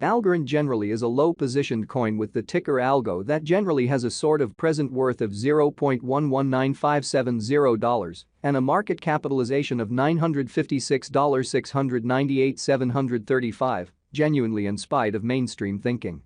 Algorand generally is a low-positioned coin with the ticker Algo that generally has a sort of present worth of $0.119570 and a market capitalization of $956,698,735, genuinely in spite of mainstream thinking.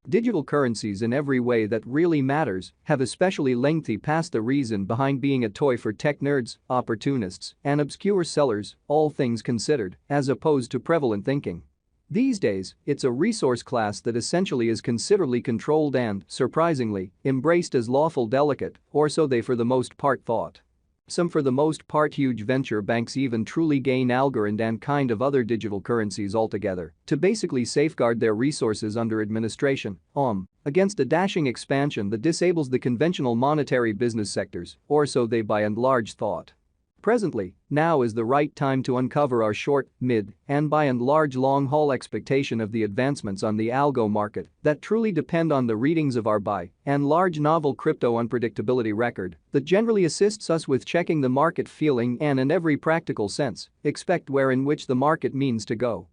Digital currencies in every way that really matters have especially lengthy past the reason behind being a toy for tech nerds, opportunists, and obscure sellers, all things considered, as opposed to prevalent thinking. These days, it's a resource class that essentially is considerably controlled and, surprisingly, embraced as lawful delicate, or so they for the most part thought. Some for the most part huge venture banks even truly gain Algorand and kind of other digital currencies altogether to basically safeguard their resources under administration, against a dashing expansion that disables the conventional monetary business sectors, or so they by and large thought. Presently, now is the right time to uncover our short, mid, and by and large long-haul expectation of the advancements on the algo market that truly depend on the readings of our by and large novel crypto unpredictability record that generally assists us with checking the market feeling and in every practical sense, expect where in which the market means to go.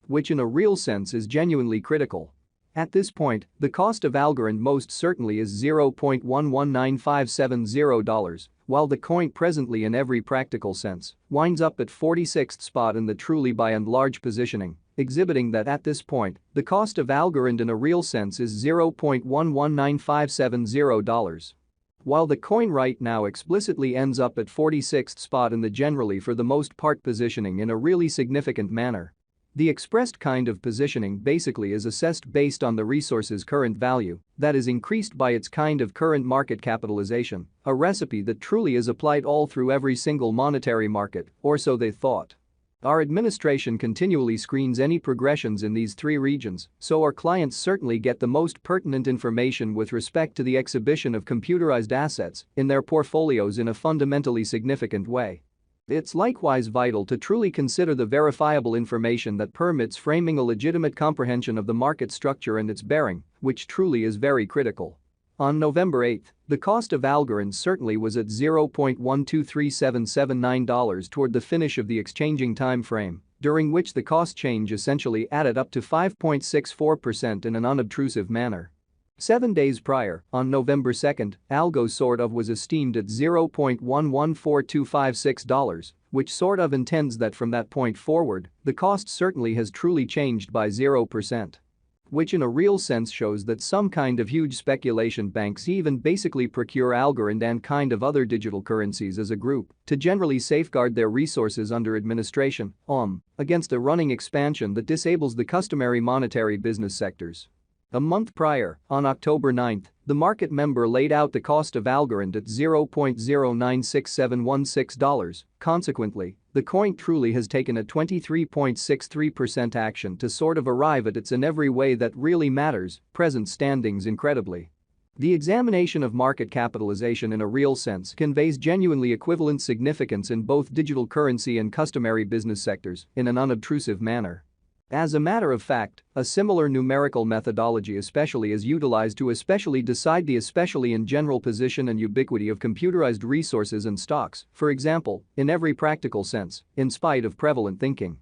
Which in a real sense is genuinely critical. At this point, the cost of Algorand most certainly is $0.119570, while the coin presently in every practical sense winds up at 46th spot in the truly by and large positioning, exhibiting that at this point, the cost of Algorand in a real sense is $0.119570. While the coin right now explicitly ends up at 46th spot in the generally for the most part positioning in a really significant manner. The expressed kind of positioning basically is assessed based on the resource's current value, that is increased by its kind of current market capitalization, a recipe that truly is applied all through every single monetary market, or so they thought. Our administration continually screens any progressions in these three regions, so our clients certainly get the most pertinent information with respect to the exhibition of computerized assets in their portfolios in a fundamentally significant way. It's likewise vital to truly consider the verifiable information that permits framing a legitimate comprehension of the market structure and its bearing, which truly is very critical. On November 8, the cost of Algorand certainly was at $0.123779 toward the finish of the exchanging time frame, during which the cost change essentially added up to 5.64% in an unobtrusive manner. 7 days prior, on November 2, Algo sort of was esteemed at $0.114256, which sort of intends that from that point forward, the cost certainly has truly changed by 0%. Which in a real sense shows that some kind of huge speculation banks even basically procure Algorand and kind of other digital currencies as a group to generally safeguard their resources under administration, against a running expansion that disables the customary monetary business sectors. A month prior, on October 9, the market member laid out the cost of Algorand at $0.096716. Consequently, the coin truly has taken a 23.63% action to sort of arrive at its in every way that really matters, present standings incredibly. The examination of market capitalization in a real sense conveys genuinely equivalent significance in both digital currency and customary business sectors in an unobtrusive manner. As a matter of fact, a similar numerical methodology especially is utilized to especially decide the especially in general position and ubiquity of computerized resources and stocks, for example, in every practical sense, in spite of prevalent thinking.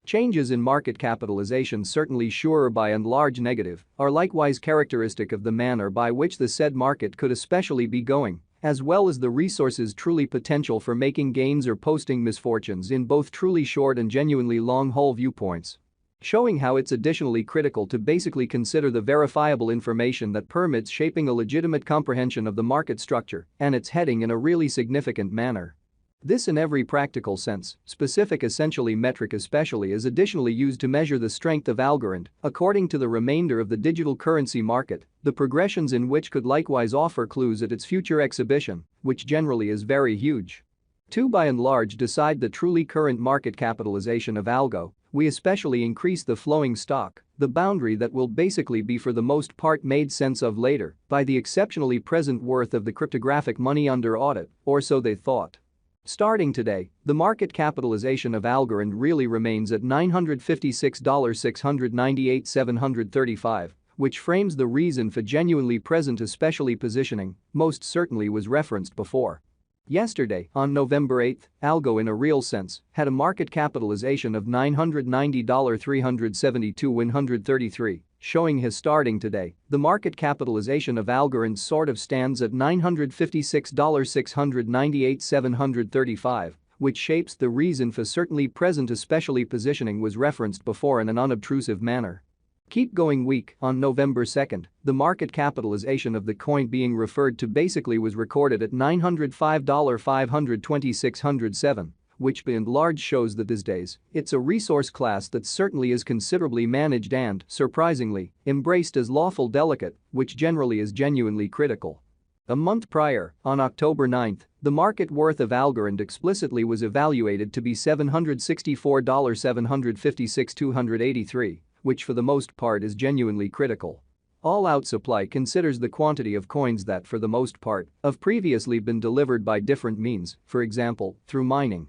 Changes in market capitalization certainly sure by and large negative are likewise characteristic of the manner by which the said market could especially be going, as well as the resource's truly potential for making gains or posting misfortunes in both truly short and genuinely long-haul viewpoints. Showing how it's additionally critical to basically consider the verifiable information that permits shaping a legitimate comprehension of the market structure and its heading in a really significant manner. This in every practical sense, specific essentially metric especially is additionally used to measure the strength of Algorand according to the remainder of the digital currency market, the progressions in which could likewise offer clues at its future exhibition, which generally is very huge. To by and large decide the truly current market capitalization of Algo, we especially increase the flowing stock, the boundary that will basically be for the most part made sense of later by the exceptionally present worth of the cryptographic money under audit, or so they thought. Starting today, the market capitalization of Algorand really remains at $956,698,735, which frames the reason for genuinely present especially positioning, most certainly was referenced before. Yesterday, on November 8, Algo in a real sense had a market capitalization of $990,372,133, showing his starting today. The market capitalization of Algorand sort of stands at $956,698,735, which shapes the reason for certainly present especially positioning was referenced before in an unobtrusive manner. Keep going week. On November 2, the market capitalization of the coin being referred to basically was recorded at $905,526,107, which by and large shows that these days, it's a resource class that certainly is considerably managed and, surprisingly, embraced as lawful delicate, which generally is genuinely critical. A month prior, on October 9, the market worth of Algorand explicitly was evaluated to be $764,756,283. Which for the most part is genuinely critical. All-out supply considers the quantity of coins that for the most part have previously been delivered by different means, for example, through mining.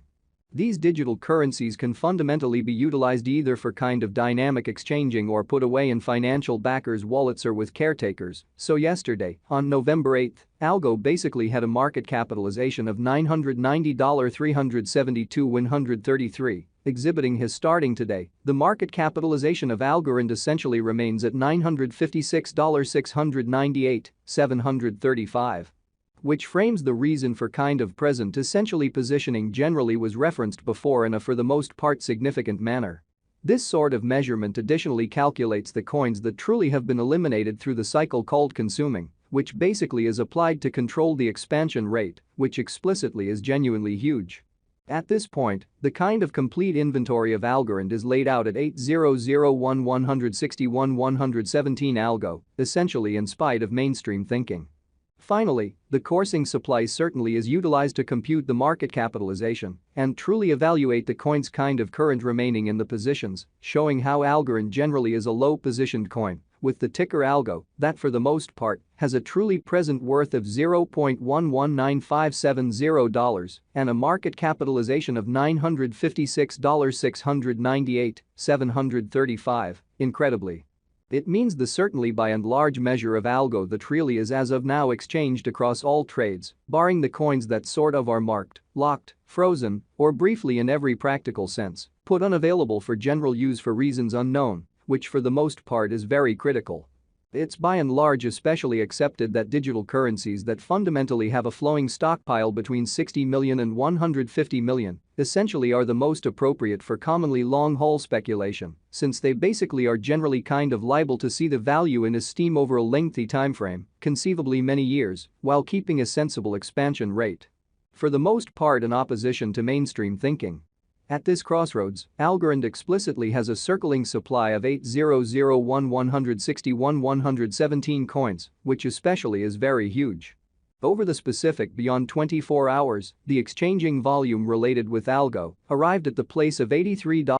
These digital currencies can fundamentally be utilized either for kind of dynamic exchanging or put away in financial backers' wallets or with caretakers. So yesterday, on November 8, Algo basically had a market capitalization of $990,372,133. Exhibiting his starting today, the market capitalization of Algorand essentially remains at $956,698,735. Which frames the reason for kind of present essentially positioning generally was referenced before in a for the most part significant manner. This sort of measurement additionally calculates the coins that truly have been eliminated through the cycle called consuming, which basically is applied to control the expansion rate, which explicitly is genuinely huge. At this point, the kind of complete inventory of Algorand is laid out at 8001,161,117 Algo, essentially in spite of mainstream thinking. Finally, the coursing supply certainly is utilized to compute the market capitalization and truly evaluate the coin's kind of current remaining in the positions, showing how Algorand generally is a low-positioned coin, with the ticker Algo that for the most part has a truly present worth of $0.119570 and a market capitalization of $956,698,735, incredibly. It means the certainly by and large measure of Algo that really is as of now exchanged across all trades, barring the coins that sort of are marked, locked, frozen, or briefly in every practical sense, put unavailable for general use for reasons unknown, which for the most part is very critical. It's by and large especially accepted that digital currencies that fundamentally have a flowing stockpile between 60 million and 150 million essentially are the most appropriate for commonly long-haul speculation, since they basically are generally kind of liable to see the value in esteem over a lengthy timeframe, conceivably many years, while keeping a sensible expansion rate. For the most part in opposition to mainstream thinking. At this crossroads, Algorand explicitly has a circling supply of 8001,161,117 coins, which especially is very huge. Over the specific beyond 24 hours, the exchanging volume related with Algo arrived at the place of $83.